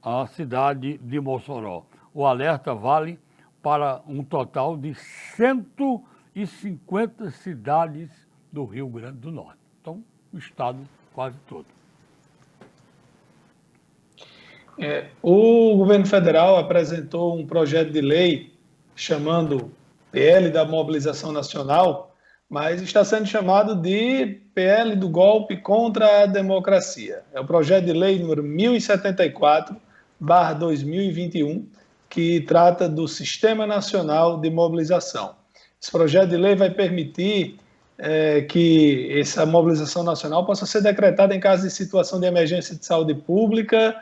a cidade de Mossoró. O alerta vale para um total de 150 cidades do Rio Grande do Norte. Então, o estado quase todo. O governo federal apresentou um projeto de lei chamando PL da Mobilização Nacional, mas está sendo chamado de PL do Golpe contra a Democracia. É o projeto de lei número 1074/2021, que trata do Sistema Nacional de Mobilização. Esse projeto de lei vai permitir que essa mobilização nacional possa ser decretada em caso de situação de emergência de saúde pública,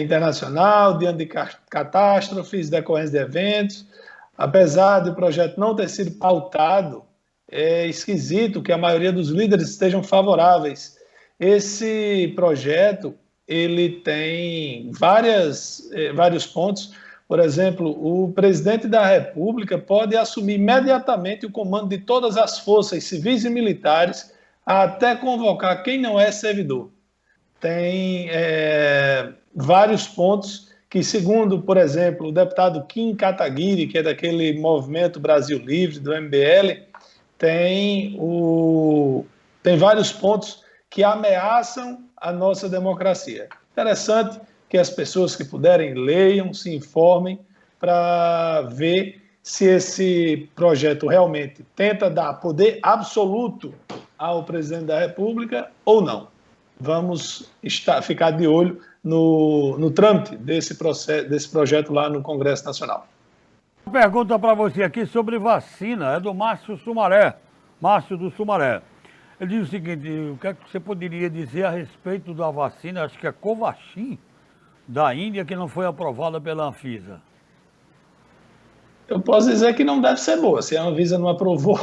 internacional, diante de catástrofes, decorrência de eventos. Apesar do projeto não ter sido pautado, é esquisito que a maioria dos líderes estejam favoráveis. Esse projeto ele tem vários pontos. Por exemplo, o presidente da República pode assumir imediatamente o comando de todas as forças civis e militares, até convocar quem não é servidor. Tem vários pontos que, segundo, por exemplo, o deputado Kim Kataguiri, que é daquele Movimento Brasil Livre, do MBL, tem vários pontos que ameaçam a nossa democracia. Interessante que as pessoas que puderem leiam, se informem para ver se esse projeto realmente tenta dar poder absoluto ao presidente da República ou não. Vamos ficar de olho no trâmite desse projeto lá no Congresso Nacional. Uma pergunta para você aqui sobre vacina, é do Márcio Sumaré, Márcio do Sumaré. Ele diz o seguinte, o que é que você poderia dizer a respeito da vacina, acho que é Covaxin, da Índia, que não foi aprovada pela Anvisa? Eu posso dizer que não deve ser boa, se a Anvisa não aprovou.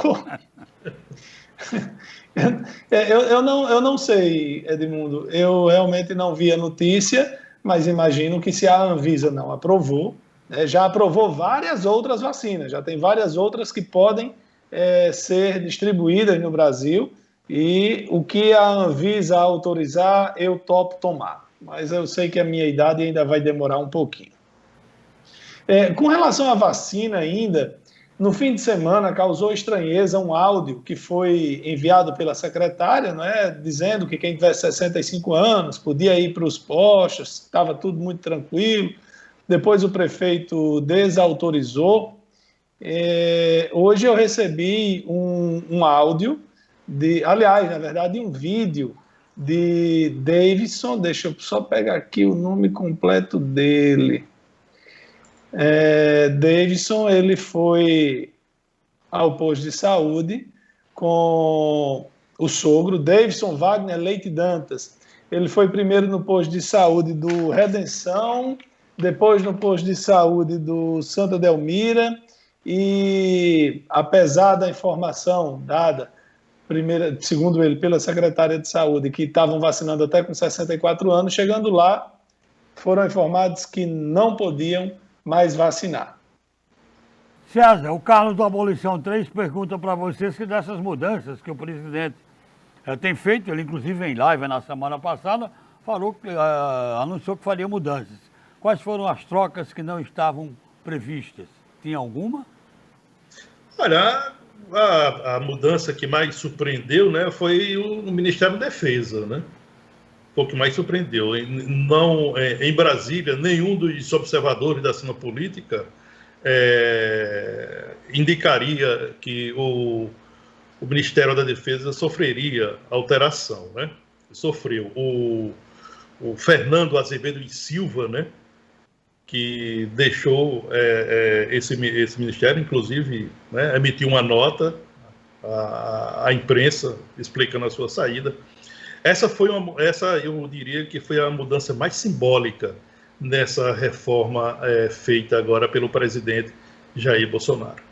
eu não sei, Edmundo, eu realmente não vi a notícia, mas imagino que se a Anvisa não aprovou, já aprovou várias outras vacinas, já tem várias outras que podem ser distribuídas no Brasil, e o que a Anvisa autorizar, eu topo tomar. Mas eu sei que a minha idade ainda vai demorar um pouquinho. Com relação à vacina ainda, no fim de semana causou estranheza um áudio que foi enviado pela secretária, dizendo que quem tivesse 65 anos podia ir para os postos, estava tudo muito tranquilo. Depois o prefeito desautorizou. Hoje eu recebi um áudio, aliás, na verdade, um vídeo de Davidson, deixa eu só pegar aqui o nome completo dele. Davidson, ele foi ao posto de saúde com o sogro, Davidson Wagner Leite Dantas. Ele foi primeiro no posto de saúde do Redenção, depois no posto de saúde do Santa Delmira, e apesar da informação dada, segundo ele, pela secretária de saúde, que estavam vacinando até com 64 anos, chegando lá, foram informados que não podiam mais vacinar. César, o Carlos do Abolição 3 pergunta para vocês que dessas mudanças que o presidente tem feito, ele inclusive em live na semana passada, anunciou que faria mudanças. Quais foram as trocas que não estavam previstas? Tinha alguma? Olha, a mudança que mais surpreendeu, foi o Ministério da Defesa, Foi o que mais surpreendeu. Em Brasília, nenhum dos observadores da cena política indicaria que o Ministério da Defesa sofreria alteração, Sofreu. O Fernando Azevedo e Silva, que deixou esse ministério, inclusive, emitiu uma nota à imprensa explicando a sua saída. Essa eu diria que foi a mudança mais simbólica nessa reforma feita agora pelo presidente Jair Bolsonaro.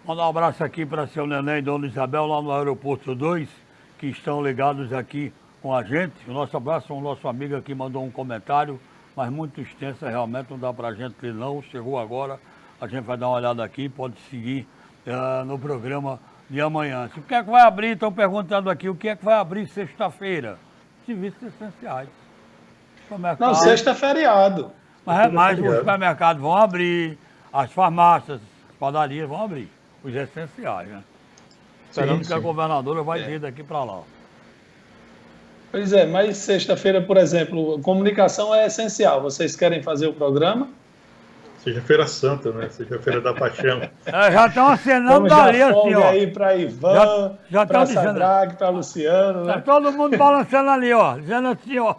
Mandar um abraço aqui para seu Neném e Dona Isabel, lá no Aeroporto 2, que estão ligados aqui com a gente. O nosso abraço ao nosso amigo aqui, mandou um comentário, mas muito extenso, realmente não dá para a gente ler não. Chegou agora, a gente vai dar uma olhada aqui, pode seguir no programa de amanhã. O que é que vai abrir? Estão perguntando aqui, o que é que vai abrir sexta-feira? Serviços essenciais. Não, sexta é feriado. Mas os supermercados vão abrir, as farmácias, as padarias vão abrir, os essenciais, Esperando que a governadora vai vir daqui para lá. Pois é, mas sexta-feira, por exemplo, comunicação é essencial. Vocês querem fazer o programa? Sexta-feira Santa, Sexta-feira da Paixão. Já estão acenando dali, assim, ó. Aí para Ivan, para Sadraque, para Luciano, Tá todo mundo balançando ali, ó. Dizendo assim, ó.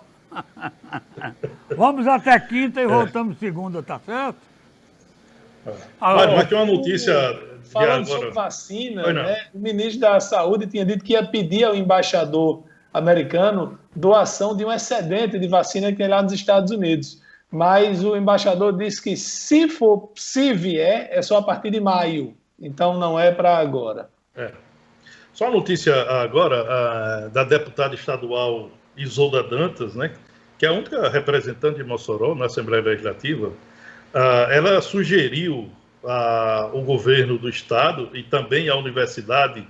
Vamos até quinta e voltamos segunda, tá certo? Mas tem uma notícia... Falando sobre vacina, o ministro da Saúde tinha dito que ia pedir ao embaixador americano doação de um excedente de vacina que tem lá nos Estados Unidos. Mas o embaixador disse que se vier, é só a partir de maio. Então não é para agora. Só a notícia agora da deputada estadual Isolda Dantas, que é a única representante de Mossoró na Assembleia Legislativa. Ela sugeriu ao governo do estado e também à Universidade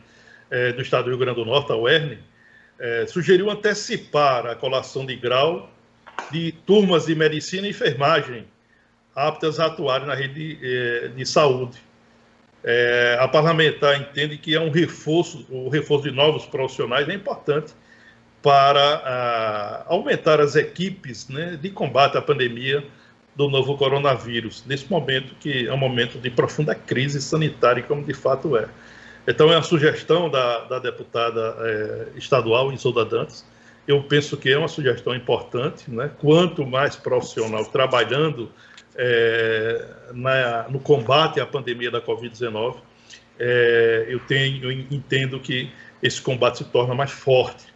do Estado do Rio Grande do Norte, a UERN, sugeriu antecipar a colação de grau de turmas de medicina e enfermagem aptas a atuar na rede de saúde. A parlamentar entende que o reforço de novos profissionais é importante para aumentar as equipes de combate à pandemia do novo coronavírus, nesse momento que é um momento de profunda crise sanitária, como de fato é. Então, é a sugestão da deputada estadual Isolda Dantas, Eu penso que é uma sugestão importante, né? Quanto mais profissional trabalhando no combate à pandemia da Covid-19, eu entendo que esse combate se torna mais forte.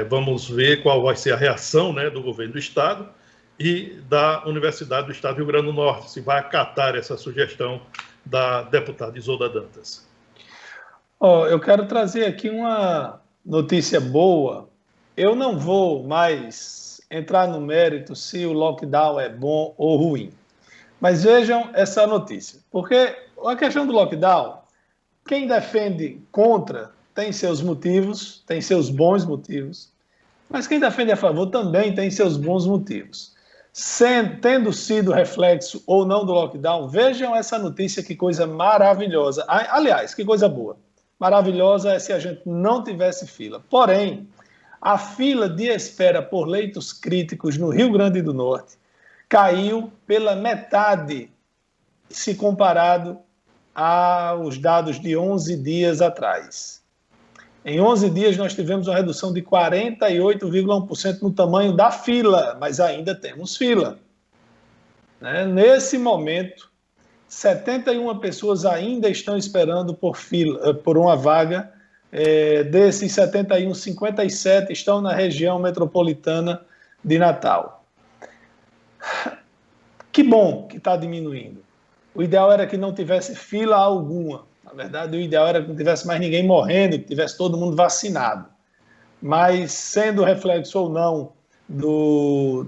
Vamos ver qual vai ser a reação, né, do governo do Estado e da Universidade do Estado do Rio Grande do Norte, se vai acatar essa sugestão da deputada Isolda Dantas. Eu quero trazer aqui uma notícia boa. Eu não vou mais entrar no mérito se o lockdown é bom ou ruim. Mas vejam essa notícia. Porque a questão do lockdown, quem defende contra tem seus motivos, tem seus bons motivos. Mas quem defende a favor também tem seus bons motivos. Tendo sido reflexo ou não do lockdown, vejam essa notícia, que coisa maravilhosa. Aliás, que coisa boa. Maravilhosa é se a gente não tivesse fila. Porém, a fila de espera por leitos críticos no Rio Grande do Norte caiu pela metade, se comparado aos dados de 11 dias atrás. Em 11 dias, nós tivemos uma redução de 48,1% no tamanho da fila, mas ainda temos fila. Nesse momento, 71 pessoas ainda estão esperando por uma vaga. Desses 71, 57 estão na região metropolitana de Natal. Que bom que está diminuindo. O ideal era que não tivesse fila alguma. Na verdade, o ideal era que não tivesse mais ninguém morrendo, que tivesse todo mundo vacinado. Mas, sendo reflexo ou não do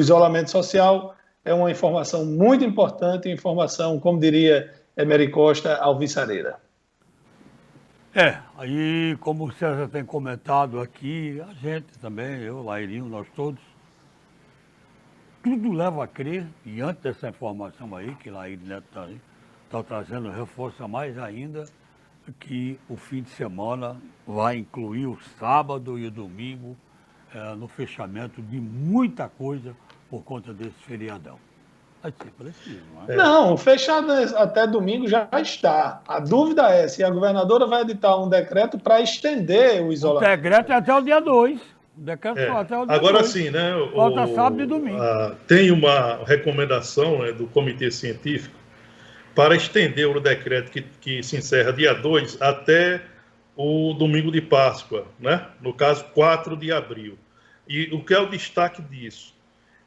isolamento social, é uma informação muito importante, informação, como diria Emery Costa, alvissareira. Aí, como o César tem comentado aqui, a gente também, eu, Lairinho, nós todos, tudo leva a crer, e antes dessa informação aí, que Laíri Neto está trazendo, reforça mais ainda, que o fim de semana vai incluir o sábado e o domingo no fechamento de muita coisa por conta desse feriadão. Vai ser preciso, não é? Não, fechado até domingo já está. A dúvida é se a governadora vai editar um decreto para estender o isolamento. O decreto é até o dia 2. O decreto é até o dia Agora 2. sim, né? Falta sábado e domingo. Tem uma recomendação, né, do Comitê Científico para estender o decreto que se encerra dia 2 até o domingo de Páscoa, né? No caso, 4 de abril. E o que é o destaque disso?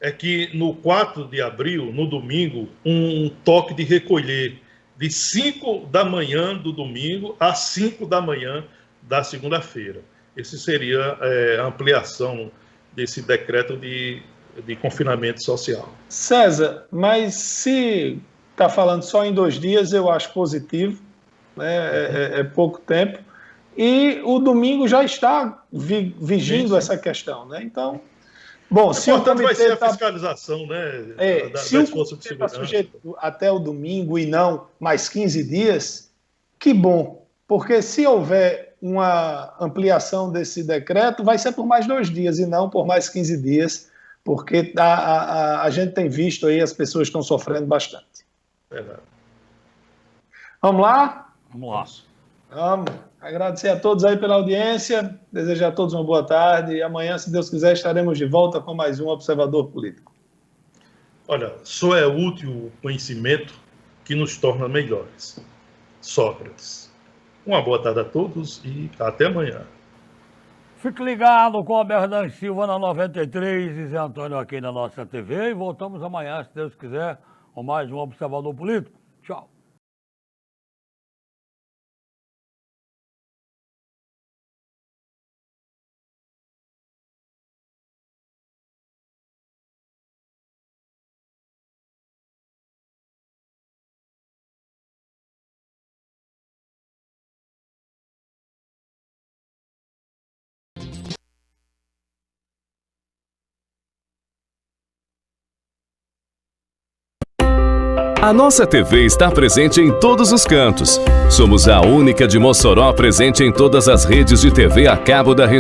É que no 4 de abril, no domingo, um toque de recolher de 5 da manhã do domingo a 5 da manhã da segunda-feira. Esse seria a ampliação desse decreto de confinamento social. César, mas se está falando só em 2 dias, eu acho positivo, né? É pouco tempo. E o domingo já está vigindo essa questão, né? Então, bom, se o comitê vai ser a fiscalização, né, se o comitê está sujeito até o domingo e não mais 15 dias, que bom, porque se houver uma ampliação desse decreto, vai ser por mais 2 dias e não por mais 15 dias, porque a gente tem visto aí, as pessoas estão sofrendo bastante. Verdade. Vamos lá? Vamos lá. Vamos. Agradecer a todos aí pela audiência, desejar a todos uma boa tarde e amanhã, se Deus quiser, estaremos de volta com mais um Observador Político. Olha, só é útil o conhecimento que nos torna melhores. Sócrates. Uma boa tarde a todos e até amanhã. Fique ligado com a Bernardo Silva na 93 e Zé Antônio aqui na nossa TV e voltamos amanhã, se Deus quiser, com mais um Observador Político. Tchau. A nossa TV está presente em todos os cantos. Somos a única de Mossoró presente em todas as redes de TV a cabo da região.